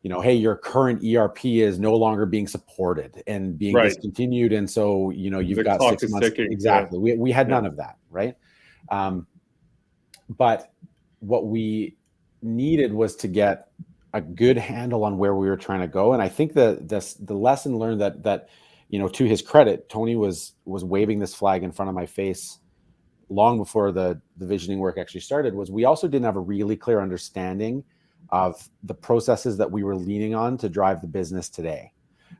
Speaker 3: you know, hey, your current ERP is no longer being supported and being discontinued. And so, you know, you've got 6 months.
Speaker 1: Ticking.
Speaker 3: Exactly. Yeah. We had none of that. Right. But what we needed was to get a good handle on where we were trying to go. And I think the lesson learned that, you know, to his credit, Tony was waving this flag in front of my face long before the visioning work actually started, was we also didn't have a really clear understanding of the processes that we were leaning on to drive the business today.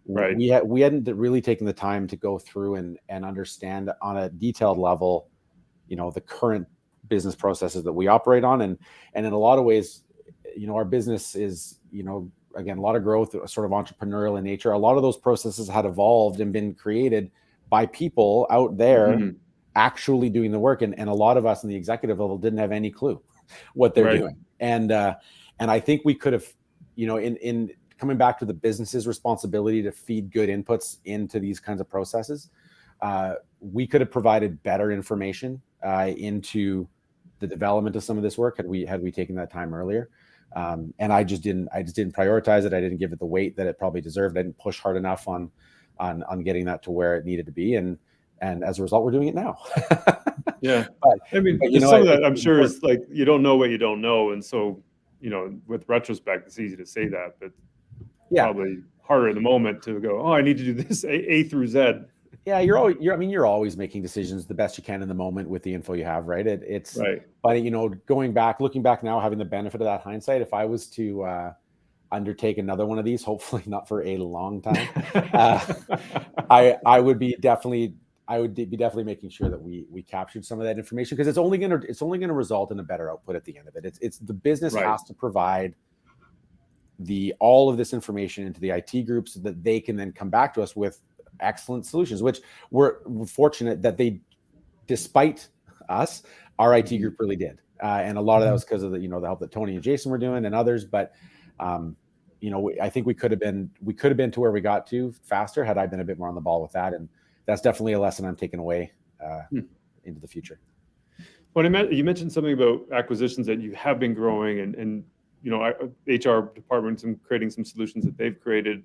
Speaker 3: Right. We hadn't really taken the time to go through and understand on a detailed level, you know, the current business processes that we operate on. And in a lot of ways, you know, our business is, you know, again, a lot of growth, sort of entrepreneurial in nature. A lot of those processes had evolved and been created by people out there actually doing the work. And a lot of us in the executive level didn't have any clue what they're doing. And I think we could have, you know, in coming back to the business's responsibility to feed good inputs into these kinds of processes, we could have provided better information into the development of some of this work had we taken that time earlier. And I just didn't prioritize it. I didn't give it the weight that it probably deserved. I didn't push hard enough on getting that to where it needed to be. And as a result, we're doing it now.
Speaker 1: Yeah. But, I mean, you know, some of that I'm sure is like, you don't know what you don't know. And so, you know, with retrospect, it's easy to say that, but probably harder in the moment to go, oh, I need to do this A through Z.
Speaker 3: Yeah, you're always making decisions the best you can in the moment with the info you have, right? It's right. But you know, looking back now, having the benefit of that hindsight, if I was to undertake another one of these, hopefully not for a long time, I would be definitely making sure that we captured some of that information, because it's only gonna result in a better output at the end of it. It's the business has to provide all of this information into the IT groups so that they can then come back to us with excellent solutions, which we're fortunate that they, despite us, our IT group really did. And a lot of that was because of the help that Tony and Jason were doing and others. But, you know, I think we could have been to where we got to faster had I been a bit more on the ball with that. And that's definitely a lesson I'm taking away into the future.
Speaker 1: Well, you mentioned something about acquisitions that you have been growing and you know, HR departments and creating some solutions that they've created.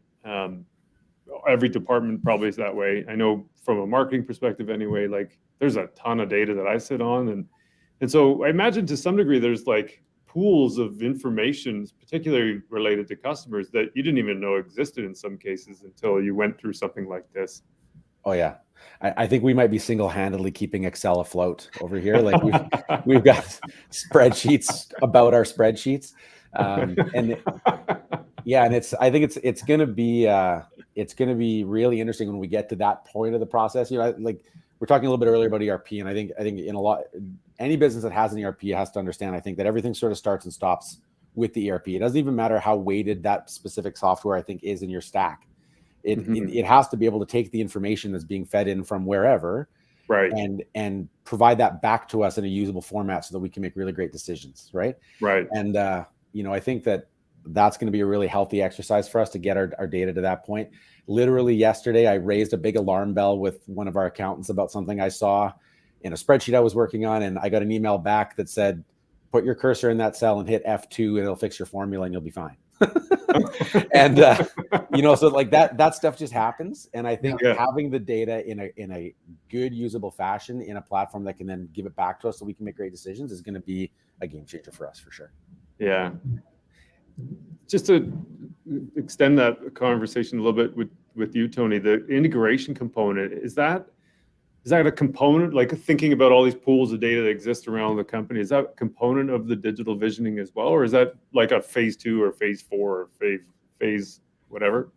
Speaker 1: Every department probably is that way. I know from a marketing perspective anyway, like there's a ton of data that I sit on. And so I imagine to some degree there's like pools of information, particularly related to customers, that you didn't even know existed in some cases until you went through something like this.
Speaker 3: Oh yeah. I think we might be single-handedly keeping Excel afloat over here. Like we've got spreadsheets about our spreadsheets. And I think it's going to be really interesting when we get to that point of the process. Like we're talking a little bit earlier about ERP, and I think any business that has an ERP has to understand, I think, that everything sort of starts and stops with the ERP. It doesn't even matter how weighted that specific software, I think, is in your stack. It has to be able to take the information that's being fed in from wherever,
Speaker 1: right,
Speaker 3: and provide that back to us in a usable format so that we can make really great decisions, right? And I think that's going to be a really healthy exercise for us to get our data to that point. Literally yesterday, I raised a big alarm bell with one of our accountants about something I saw in a spreadsheet I was working on, and I got an email back that said, "Put your cursor in that cell and hit F2, and it'll fix your formula, and you'll be fine." And so like that stuff just happens, and I think having the data in a good usable fashion in a platform that can then give it back to us so we can make great decisions is going to be a game changer for us for sure.
Speaker 1: Yeah. Just to extend that conversation a little bit with you, Tony, the integration component, is that a component, like thinking about all these pools of data that exist around the company, is that a component of the digital visioning as well? Or is that like a phase 2 or phase 4 or phase whatever?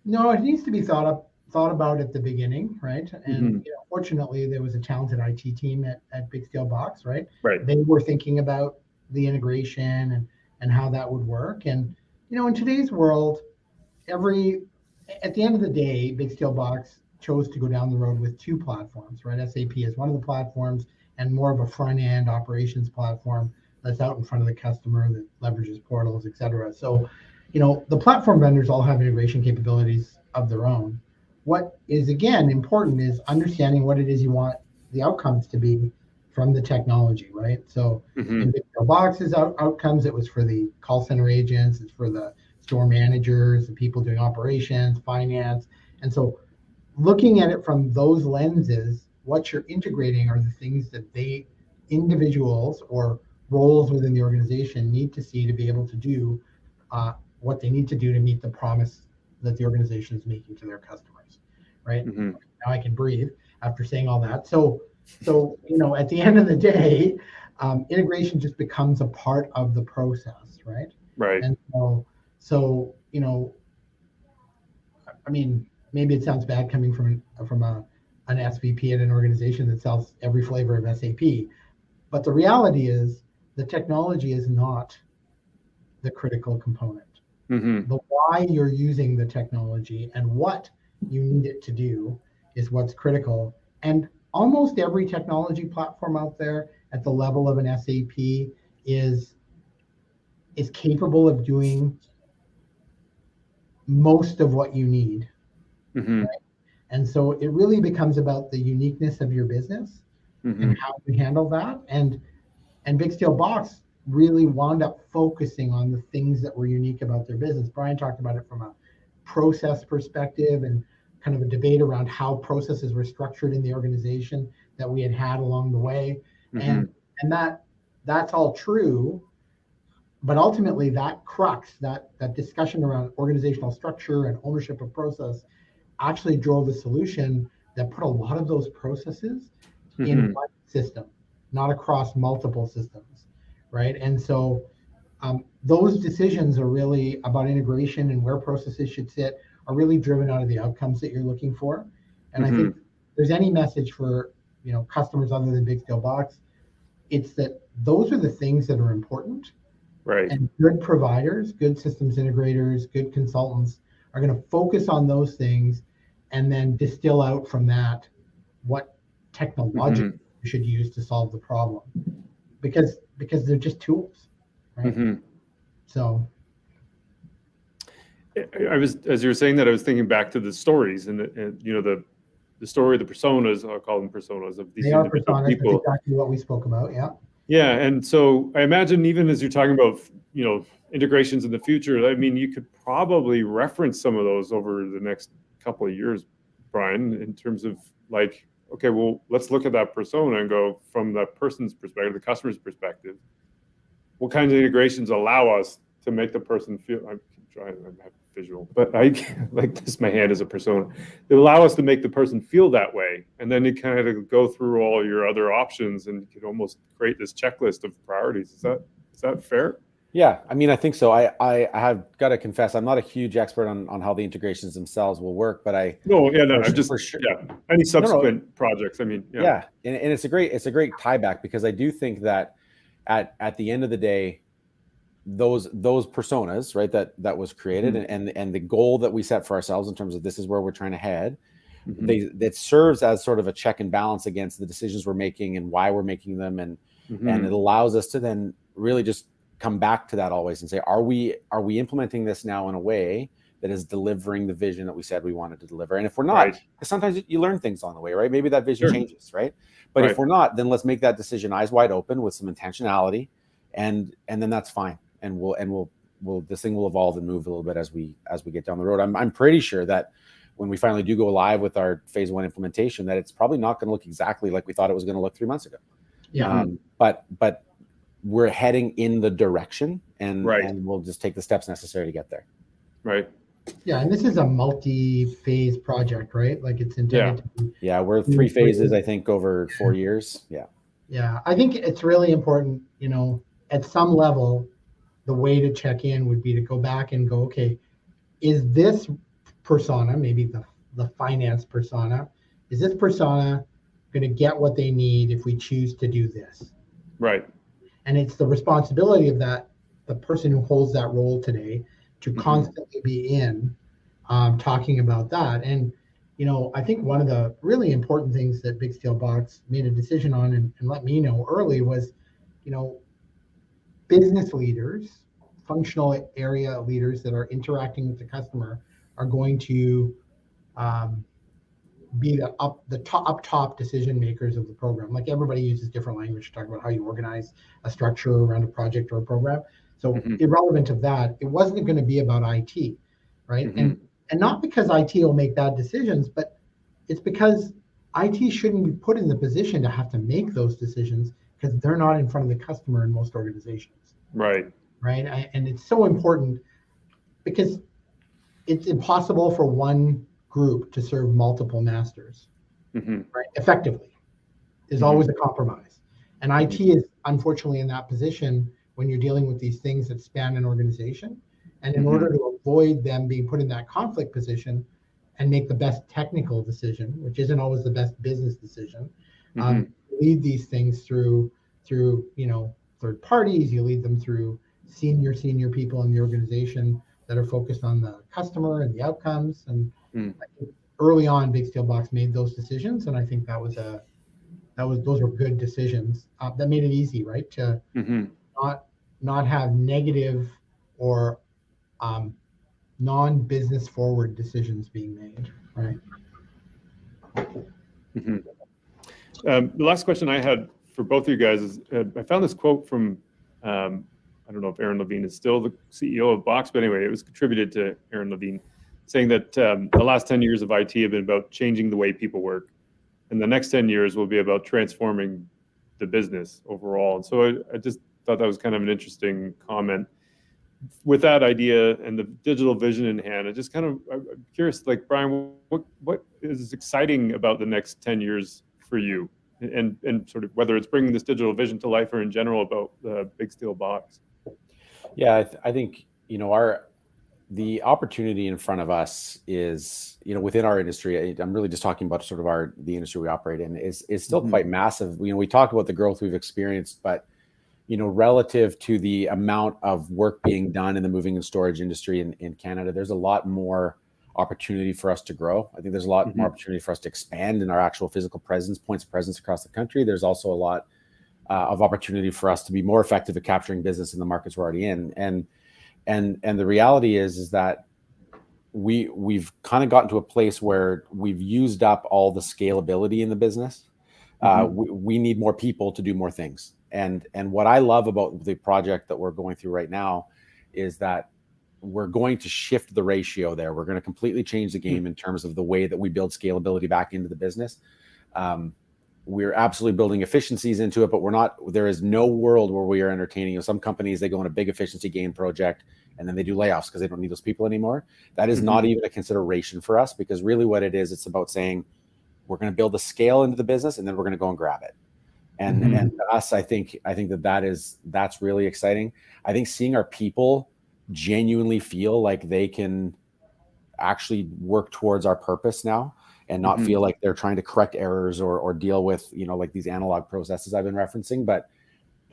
Speaker 2: No, it needs to be thought about at the beginning, right? And fortunately, there was a talented IT team at Big Steel Box, right? They were thinking about the integration and how that would work. And in today's world, at the end of the day, Big Steel Box chose to go down the road with 2 platforms, right? SAP is one of the platforms, and more of a front-end operations platform that's out in front of the customer that leverages portals, et cetera. So, the platform vendors all have integration capabilities of their own. What is, again, important is understanding what it is you want the outcomes to be from the technology, right? So in Big Steel Box's outcomes, it was for the call center agents, it's for the store managers, the people doing operations, finance. And so looking at it from those lenses, what you're integrating are the things that individuals or roles within the organization need to see to be able to do what they need to do to meet the promise that the organization is making to their customers, right? Now I can breathe after saying all that. So at the end of the day, integration just becomes a part of the process, right? And so I mean, maybe it sounds bad coming from an SVP at an organization that sells every flavor of SAP, but the reality is the technology is not the critical component. The why you're using the technology and what you need it to do is what's critical. And almost every technology platform out there at the level of an SAP is capable of doing most of what you need. Right? And so it really becomes about the uniqueness of your business and how you handle that. And Big Steel Box really wound up focusing on the things that were unique about their business. Brian talked about it from a process perspective and kind of a debate around how processes were structured in the organization that we had along the way. And that's all true. But ultimately that crux, that discussion around organizational structure and ownership of process actually drove a solution that put a lot of those processes in one system, not across multiple systems, right? And so those decisions are really about integration and where processes should sit are really driven out of the outcomes that you're looking for. And I think if there's any message for customers other than Big Steel Box, it's that those are the things that are important.
Speaker 1: Right.
Speaker 2: And good providers, good systems integrators, good consultants are going to focus on those things and then distill out from that what technology you should use to solve the problem. Because they're just tools, right? So
Speaker 1: I was, as you were saying that, I was thinking back to the stories and the story, the personas, I'll call them personas of these individual
Speaker 2: personas,
Speaker 1: people.
Speaker 2: that's exactly what we spoke about, yeah.
Speaker 1: Yeah, and so I imagine even as you're talking about, integrations in the future, I mean, you could probably reference some of those over the next couple of years, Brian, in terms of like, okay, well, let's look at that persona and go from that person's perspective, the customer's perspective. what kinds of integrations allow us to make the person feel, I'm trying, I'm visual, but I like this, my hand is a persona. They allow us to make the person feel that way. And then you kind of go through all your other options and you could almost create this checklist of priorities. Is that fair?
Speaker 3: Yeah, I mean, I think so. I have got to confess, I'm not a huge expert on how the integrations themselves will work, but I'm just
Speaker 1: for sure. Yeah, any subsequent projects. I mean,
Speaker 3: yeah, and it's a great tie back, because I do think that at the end of the day, those personas, right, that was created, and the goal that we set for ourselves in terms of this is where we're trying to head, that serves as sort of a check and balance against the decisions we're making and why we're making them, and it allows us to then really just come back to that always and say, are we implementing this now in a way that is delivering the vision that we said we wanted to deliver? And if we're not, because sometimes you learn things on the way, right? Maybe that vision changes, right? But if we're not, then let's make that decision eyes wide open with some intentionality, and then that's fine. And we'll this thing will evolve and move a little bit as we get down the road. I'm pretty sure that when we finally do go live with our phase 1 implementation, that it's probably not going to look exactly like we thought it was going to look 3 months ago.
Speaker 2: Yeah.
Speaker 3: But we're heading in the direction, and we'll just take the steps necessary to get there.
Speaker 1: Right.
Speaker 2: Yeah, and this is a multi-phase project, right? Like it's intended to be.
Speaker 3: Yeah, we're 3 phases, I think, over 4 years. Yeah.
Speaker 2: Yeah, I think it's really important, at some level, the way to check in would be to go back and go, okay, is this persona, maybe the finance persona, is this persona going to get what they need if we choose to do this?
Speaker 1: Right.
Speaker 2: And it's the responsibility of the person who holds that role today to constantly be talking about that. And, I think one of the really important things that Big Steel Box made a decision on and let me know early was, business leaders, functional area leaders that are interacting with the customer are going to be the top decision makers of the program. Like everybody uses different language to talk about how you organize a structure around a project or a program. So irrelevant of that, it wasn't going to be about IT, right? And not because IT will make bad decisions, but it's because IT shouldn't be put in the position to have to make those decisions because they're not in front of the customer in most organizations.
Speaker 1: Right.
Speaker 2: Right. And it's so important because it's impossible for one group to serve multiple masters, right? Effectively. There's always a compromise. And IT is unfortunately in that position when you're dealing with these things that span an organization. And in order to avoid them being put in that conflict position and make the best technical decision, which isn't always the best business decision, lead these things through third parties. You lead them through senior people in the organization that are focused on the customer and the outcomes. And I think early on, Big Steel Box made those decisions, and I think those were good decisions that made it easy, right, to not have negative or non-business forward decisions being made, right?
Speaker 1: The last question I had for both of you guys is I found this quote from I don't know if Aaron Levine is still the CEO of Box, but anyway, it was contributed to Aaron Levine, saying that the last 10 years of IT have been about changing the way people work, and the next 10 years will be about transforming the business overall. And so I just thought that was kind of an interesting comment. With that idea and the digital vision in hand, I'm curious, like Brian, what is exciting about the next 10 years for you, and sort of whether it's bringing this digital vision to life or in general about the Big Steel Box?
Speaker 3: Yeah, I think the opportunity in front of us is, within our industry. I'm really just talking about sort of the industry we operate in is still quite massive. We talk about the growth we've experienced, but relative to the amount of work being done in the moving and storage industry in Canada, there's a lot more opportunity for us to grow. I think there's a lot more opportunity for us to expand in our actual physical presence, points of presence across the country. There's also a lot of opportunity for us to be more effective at capturing business in the markets we're already in. And the reality is that we've kind of gotten to a place where we've used up all the scalability in the business. We need more people to do more things. And what I love about the project that we're going through right now is that we're going to shift the ratio there. We're going to completely change the game in terms of the way that we build scalability back into the business. we're absolutely building efficiencies into it, but there is no world where we are entertaining. Some companies, they go on a big efficiency gain project and then they do layoffs because they don't need those people anymore. That is not even a consideration for us, because really what it is, it's about saying, we're going to build a scale into the business and then we're going to go and grab it. And to us, I think that's really exciting. I think seeing our people genuinely feel like they can actually work towards our purpose now, and not feel like they're trying to correct errors or deal with, like these analog processes I've been referencing, but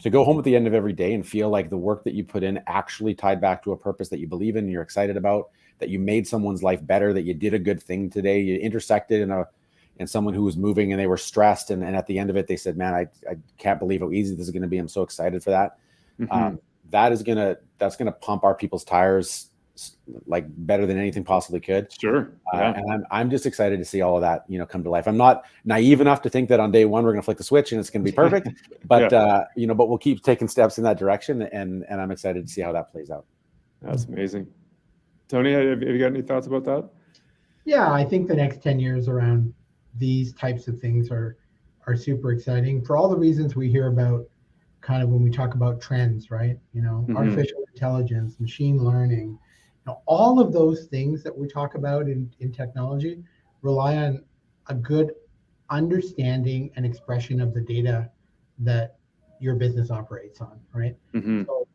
Speaker 3: to go home at the end of every day and feel like the work that you put in actually tied back to a purpose that you believe in, you're excited about, that you made someone's life better, that you did a good thing today, you intersected in someone who was moving and they were stressed. And at the end of it, they said, man, I can't believe how easy this is going to be. I'm so excited for that. That's going to pump our people's tires like better than anything possibly could.
Speaker 1: Sure. Yeah.
Speaker 3: And I'm just excited to see all of that, come to life. I'm not naive enough to think that on day one, we're going to flick the switch and it's going to be perfect, but, but we'll keep taking steps in that direction, and I'm excited to see how that plays out.
Speaker 1: That's amazing. Tony, have you got any thoughts about that?
Speaker 2: Yeah, I think the next 10 years around these types of things are super exciting for all the reasons we hear about kind of when we talk about trends, right? Artificial intelligence, machine learning, all of those things that we talk about in technology rely on a good understanding and expression of the data that your business operates on, right? So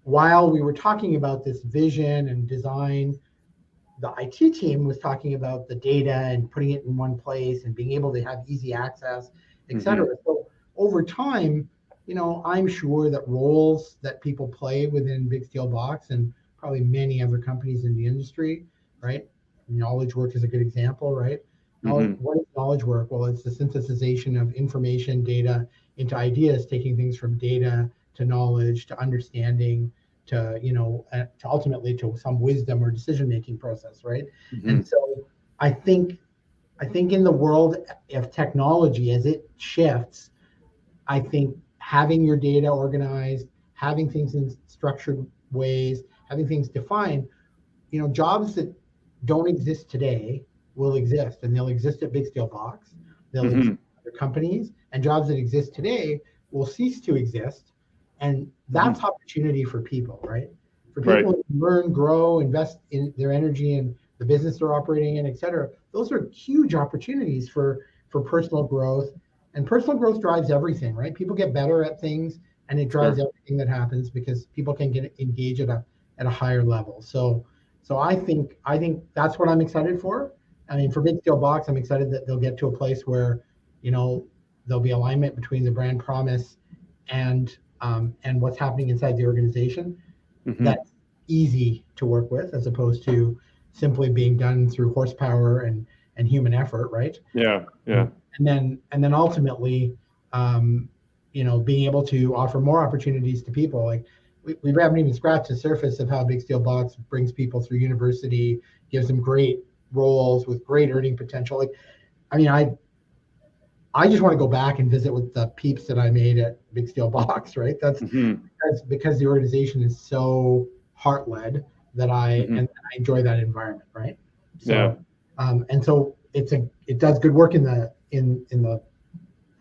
Speaker 2: while we were talking about this vision and design, the IT team was talking about the data and putting it in one place and being able to have easy access, et cetera. So over time, I'm sure that roles that people play within Big Steel Box, and probably many other companies in the industry, right? Knowledge work is a good example, right? What is knowledge work? Well, it's the synthesization of information, data into ideas, taking things from data to knowledge to understanding to to ultimately to some wisdom or decision-making process, right? And so I think in the world of technology, as it shifts, I think having your data organized, having things in structured ways, having things defined, jobs that don't exist today will exist, and they'll exist at Big Steel Box, they'll exist at other companies, and jobs that exist today will cease to exist. And that's opportunity for people, right? For people to learn, grow, invest in their energy in the business they're operating in, et cetera. Those are huge opportunities for personal growth. And personal growth drives everything, right? People get better at things, and it drives everything that happens because people can get engaged at a higher level. So I think that's what I'm excited for. I mean, for Big Steel Box, I'm excited that they'll get to a place where, there'll be alignment between the brand promise and what's happening inside the organization. That's easy to work with, as opposed to simply being done through horsepower and human effort, right?
Speaker 1: Yeah.
Speaker 2: And then ultimately, being able to offer more opportunities to people. Like we haven't even scratched the surface of how Big Steel Box brings people through university, gives them great roles with great earning potential. Like, I mean, I just want to go back and visit with the peeps that I made at Big Steel Box, right? That's because the organization is so heart-led that I enjoy that environment, right? So, and so it does good work in the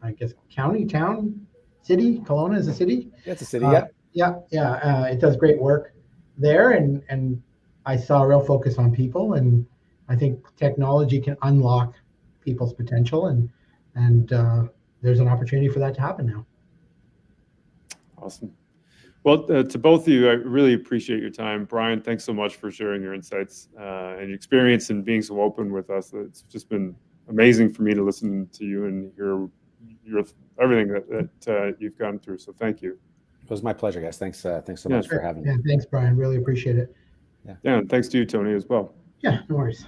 Speaker 2: I guess town, city. Kelowna is a city.
Speaker 3: Yeah, it's a city.
Speaker 2: It does great work there, and I saw a real focus on people, and I think technology can unlock people's potential, and there's an opportunity for that to happen now.
Speaker 1: Awesome. Well, to both of you, I really appreciate your time. Brian, thanks so much for sharing your insights and your experience and being so open with us. It's just been amazing for me to listen to you and hear everything that you've gone through. So thank you.
Speaker 3: It was my pleasure, guys. Thanks so much for having me.
Speaker 2: Yeah, thanks, Brian. Really appreciate it.
Speaker 1: Yeah, and thanks to you, Tony, as well.
Speaker 2: Yeah, no worries.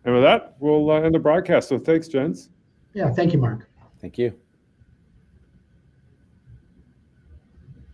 Speaker 1: And with that, we'll end the broadcast. So thanks, gents.
Speaker 2: Yeah, thank you, Mark.
Speaker 3: Thank you.